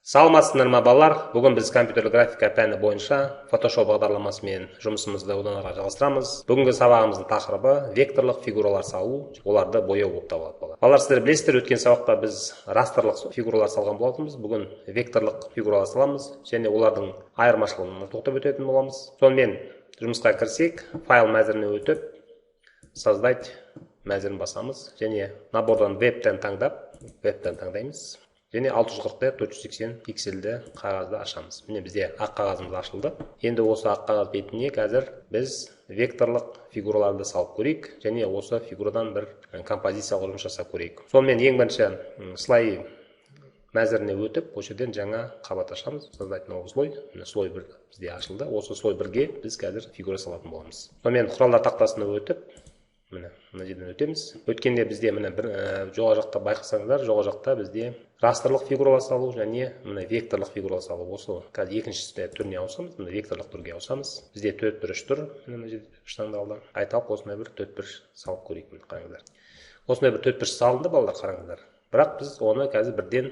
Саламатсыздар ма балалар? Бүгін біз компьютерлік графика пәні бойынша Photoshop бағдарламасымен жұмысымызды одан ары жалғастырамыз. Бүгінгі сабағымыздың тақырыбы векторлық фигуралар салу, оларды бояу болып табылады балалар. Балалар, сіздер білесіздер, өткен сабақта біз растрлық фигуралар салған болатынбыз. Бүгін векторлық фигуралар саламыз және олардың айырмашылығына тоқтап өтетін боламыз. Сонымен жұмысқа кірсек, файл мәзіріне өтіп, создать мәзірін басамыз және набордан вебтен таңдаймыз. Және 640-480 пиксельді қағазды ашамыз. Міне бізде ақ қағазымыз ашылды. Енді осы ақ қағаз бетіне қазір біз векторлық фигураларды салып көрейік, және осы фигурадан бір композициялық жұмыс жасап көрейік. Сонымен ең бірінші слой мәзіріне өтіп, осы жерден жаңа қабат ашамыз. Создать новый слой. Слой 1 бізде ашылды. Осы слой 1-ге біз қазір фигура салатын боламыз. Сонымен құралдар тақтасына өтіп, мына жерден өтеміз. Өткенде бізде мына бір жоғары жақта байқасаңыздар, жоғары жақта бізде растрлық фигуралар салу және мына векторлық фигуралар салу. Осы қазір екінші түріне ауысамыз, мына векторлық түрге ауысамыз. Бізде 4-1 тұр, мына жерде штандалды. Айталық осындай бір 4-1 салып көрейік, міне қараңыздар. Осындай бір 4-1 салынды балалар, қараңыздар. Бірақ біз оны қазір бірден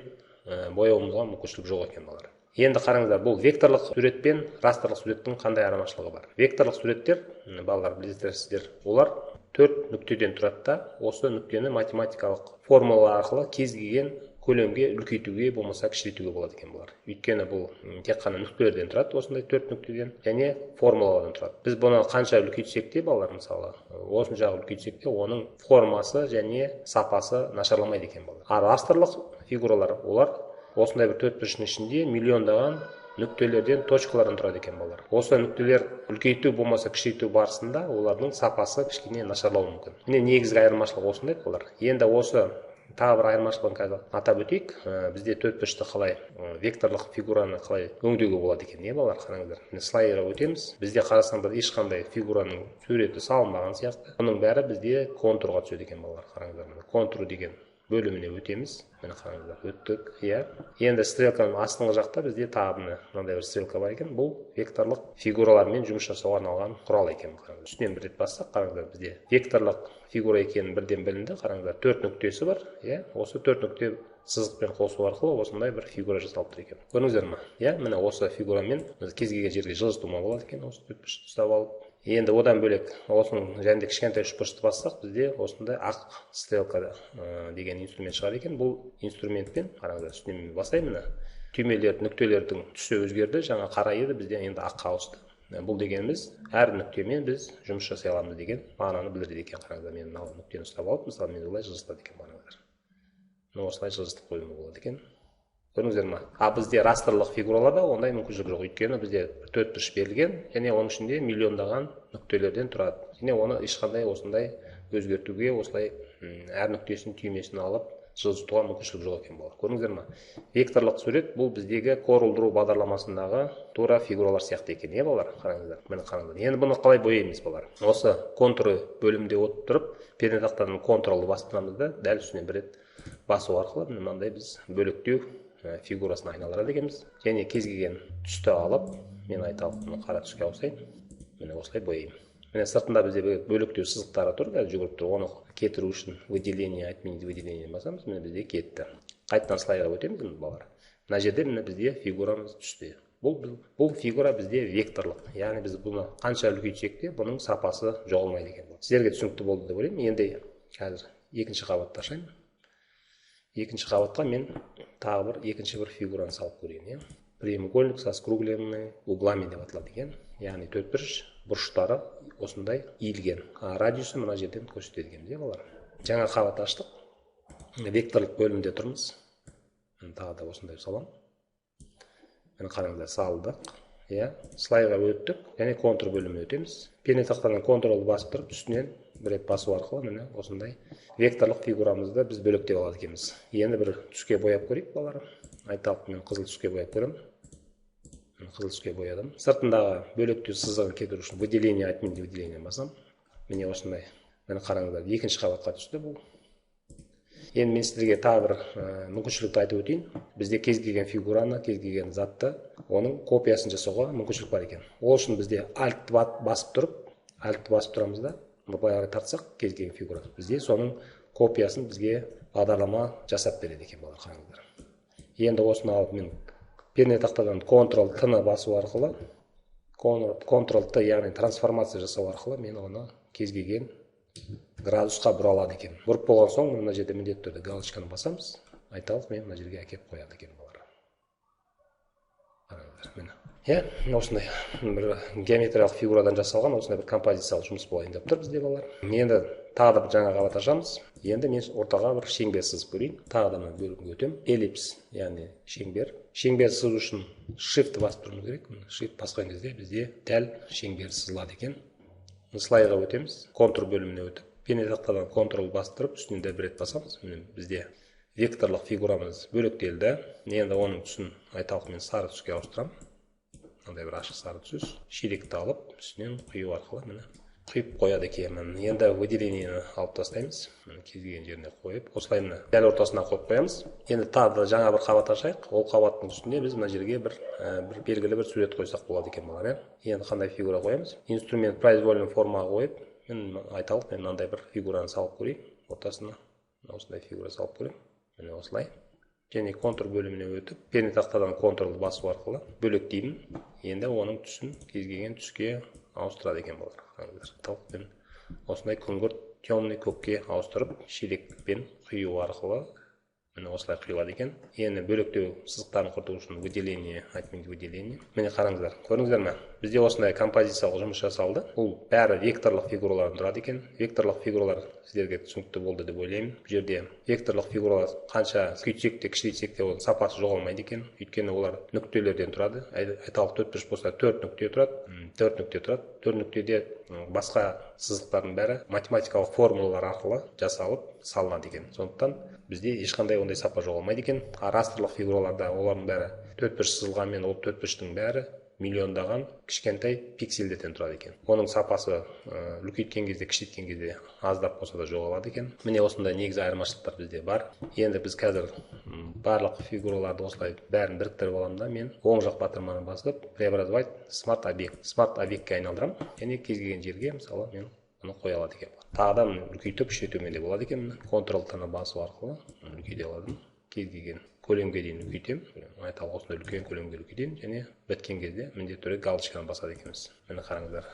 бояуымызға мүмкіншілік жоқ екен балалар. Енді қараңыздар, бұл векторлық сурет пен растрлық суреттің қандай айырмашылығы бар? Векторлық суреттер, балалар білесіздер, олар 4 нүктеден тұрады да, осы нүктені математикалық формулалар арқылы кез келген көлемге үлкейтуге, болмаса кішірейтуге болады екен бұлар. Өйткені бұл тек қана нүктелерден тұрады, осындай 4 нүктеден, және формулалардан тұрады. Біз бұны қанша үлкейтсек те, балалар, мысалы, осыншаға үлкейтсек те, оның формасы және сапасы нашарламайды екен балалар. А растрлық фигуралар, олар осындай бір 4-1 ішінде миллиондаған нүктелерден, точкалардан тұрады екен балалар. Осы нүктелер үлкейту болмаса кішірейту барысында олардың сапасы кішкене нашарлауы мүмкін. Міне негізгі айырмашылық осындай балалар. Енді осы тағы бір айырмашылығын қазір атап өтейік. Бізде 4-1-ті қалай векторлық фигураны қалай өңдеуге болады екен, не балалар, қараңыздар. Міне слайдерға өтеміз. Бізде қарасаңдар ешқандай фигураның суреті салынбаған сияқты. Бұның бәрі бізде контурға түседі екен балалар, қараңыздар. Міне контур деген бөліміне өтеміз. Міне қараңыздар, өттік, иә. Енді стрелканың астыңғы жақта бізде тағы мынандай бір стрелка бар екен. Бұл векторлық фигуралармен жұмыс жасауға арналған құрал екен. Үстінен бір рет бассақ, қараңыздар, бізде векторлық фигура екенін бірден білінді. Қараңыздар, 4 нүктесі бар, иә. Осы 4 нүкте сызықпен қосу арқылы осындай бір фигура жасалып тұр екен. Көрдіңіздер ме? Иә, міне осы фигурамен кез келген жерге жылжытуға болады екен, осы 4-1-ті ұстап алып. Енді одан бөлек осының жәнде кішкентай үшбұрышты бассақ, бізде осындай ақ стрелка деген инструмент шығар екен. Бұл инструментпен, қараңыздар, үстінен басаймын, түймелер, нүктелердің түсі өзгерді, жаңа қара еді, бізде енді аққа ауысты. Бұл дегеніміз, әр нүктемен біз жұмыс жасай аламыз деген мағынаны білдіреді екен. Қараңыздар, мен мынау нүктені ұстап алып, мысалы, мен олай жылжытады екен, қараңыздар. Осылай жылжытып қоюға болады екен. Көрдіңіздер ме? А бізде растрлық фигураларда ондай мүмкіншілік жоқ. Өйткені бізде 4-1 берілген, және оның ішінде миллиондаған нүктелерден тұрады. Және оны ешқандай осындай өзгертуге, осылай әр нүктесін түймесін алып жылжытуға мүмкіншілік жоқ екен балалар. Көрдіңіздер ме? Векторлық сурет бұл біздегі корылдыру бағдарламасындағы тура фигуралар сияқты екен, балалар, қараңыздар. Міне қараңыздар. Енді бұны қалай бояймыз балалар? Осы контуры бөлімде отырып, пернетақтаның контролды бастырамыз да, дәл үстіне бір рет басу арқылы мынандай біз бөліктеу фигурасын айналдырады екенбіз. Және кез келген түсті алып, мен айталық қара түске ауысайын. Міне осылай бояймын. Міне сыртында бізде бөліктеу сызықтары тұр, жүгіріп тұр. Оны кетіру үшін выделение, отменить выделение басамыз. Міне бізде кетті. Қайтадан слайдға өтеміз, балалар. Мына жерде міне бізде фигурамыз түсті. Бұл фигура бізде векторлық. Яғни біз бұны қанша үлкейтсек те, бұның сапасы жоғалмайды екен. Сіздерге түсінікті болды деп ойлаймын. Енді қазір екінші қабатты ашайын. Екінші қабатқа мен тағы бір екінші бір фигураны салып көрейін. Прямоугольник со скругленными углами деп аталады екен. Яғни 4-1 бұрыштары осындай иілген. Радиусы мына жерден көрсетеді екен, балалар. Жаңа қабат аштық. Векторлық бөлімде тұрмыз. Тағы да осындай салам. Мені қараңыздар, салдық. Слайға өттік, және контур бөліміне өтеміз. Пернетақтаның контролды басып тұрып, үстінен бір рет басу арқылы міне осындай векторлық фигурамызды біз бөліктеп алады екенбіз. Енді бір түске бояп көрейік, балалар. Айталық, мен қызыл түске бояп көрем. Қызыл түске боядым. Сыртындағы бөліктеу сызығын кетіру үшін выделение, отменить выделение басам. Міне осындай. Мені қараңыздар, екінші қабатқа түсті бұл. Енді мен сіздерге тағы бір мүмкіншілікті айтып өтейін. Бізде кез келген фигураны, кез келген затты, оның копиясын жасауға мүмкіншілік бар екен. Ол үшін бізде alt басып тұрамыз да, былай қарай тартсақ, кез келген фигура. Бізде соның копиясын бізге бағдарлама жасап береді екен, балалар, қараңыздар. Енді осыны алып мен перне тақтадан Ctrl-T-ны басу арқылы, Ctrl-T, яғни трансформация жасау арқылы мен оны кез келген градусқа бұра алады екен. Бұрып болған соң мына жерде міндетті түрде галочканы басамыз. Айталық, мен мына жерге әкеп қояды екен бұлар. Осындай бір геометриялық фигурадан жасалған осындай бір композициялық жұмыс болайын деп тұр бізде балалар. Енді тағы да жаңа қабат ашамыз. Енді мен ортаға бір шеңбер сызып көрейін. Тағы да мына бөлімге өтем. Эллипс, яғни шеңбер. Шеңбер сызу үшін shift басып тұруымыз керек. Shift басқан кезде бізде дәл шеңбер сызылады екен. Слайға өтеміз. Контур бөліміне өтіп, перне тақтадан Ctrl бастырып, үстінен де бір рет басамыз. Бізде векторлық фигурамыз бөлектелді. Енді оның түсін айталық мен сары түске ауыстырамын. Мынандай бір ашық сары түс. Шелекті алып, үстінен құю арқылы міне құйып қояды екенмін. Енді выделениені алып тастаймыз. Кез келген жеріне қойып, осылай міне дәл ортасына қойып қоямыз. Енді тағы да жаңа бір қабат ашайық. Ол қабаттың үстінде біз мына жерге бір белгілі бір сурет қойсақ болады екен балалар. Енді қандай фигура қоямыз? Инструмент произвольный формаға қойып, мен айталық, мен мынандай бір фигураны салып көрейін. Ортасына осындай фигура салып көрейін. Міне осылай. Және контур бөліміне өтіп, перне тақтадан Ctrl басу арқылы бөлектеймін. Енді оның түсін кез келген түске ауыстырады екен балалар. Мен осындай күңгірт темный көкке ауыстырып, шелекпен құю арқылы міне осылай құйылады екен. Енді бөлектеу сызықтарын құрту үшін выделение, выделение. Міне қараңыздар, көрдіңіздер ме? Бізде осындай композициялық жұмыс жасалды. Бұл бәрі векторлық фигуралардан тұрады екен. Векторлық фигуралар сіздерге түсінікті болды деп ойлаймын. Бұл жерде векторлық фигуралар қанша күйтсек те, кішірейтсек те, оның сапасы жоғалмайды екен. Өйткені олар нүктелерден тұрады. Айталық 4 болса 4 нүкте тұрады. 4 нүкте тұрады. 4 нүктеде басқа сызықтардың бәрі математикалық формулалар арқылы жасалып салынады екен. Сондықтан бізде ешқандай ондай сапа жоғалмайды екен. Растрлық фигураларда олардың бәрі 4 сызылғанмен, ол 4 бәрі миллиондаған кішкентай пиксельдерден тұрады екен. Оның сапасы үлкейткен кезде, кішірейткен кезде аздап болса да жоғалады екен. Міне осындай негізгі айырмашылықтар бізде бар. Енді біз қазір барлық фигураларды осылай бәрін біріктіріп аламын да, мен оң жақ батырманы басып, преобразовать смарт объект. Смарт объектке айналдырамын. Және кез келген жерге, мысалы, мен оны қоя алады екен. Тағы да үлкейтіп, кішірейтуге де болады екен. Ctrl-T-ны басу арқылы үлкейте аладым. Кез келген көлемге дейін үлкейтем. Айталық осындай үлкен көлемге үлкейтем, және біткен кезде міндетті түрде галочканы басады екенбіз. Міне қараңыздар.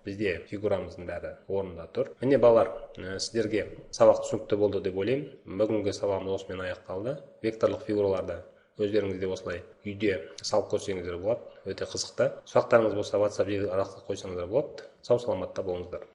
Бізде фигурамыздың бәрі орнында тұр. Міне балалар, сіздерге сабақ түсінікті болды деп ойлаймын. Бүгінгі сабағымыз осымен аяқталды. Векторлық фигураларды өздеріңізде осылай үйде салып көрсеңіздер болады. Өте қызықты. Сұрақтарыңыз болса WhatsApp арқылы қойсаңыздар болады. Сау саламатта болыңыздар.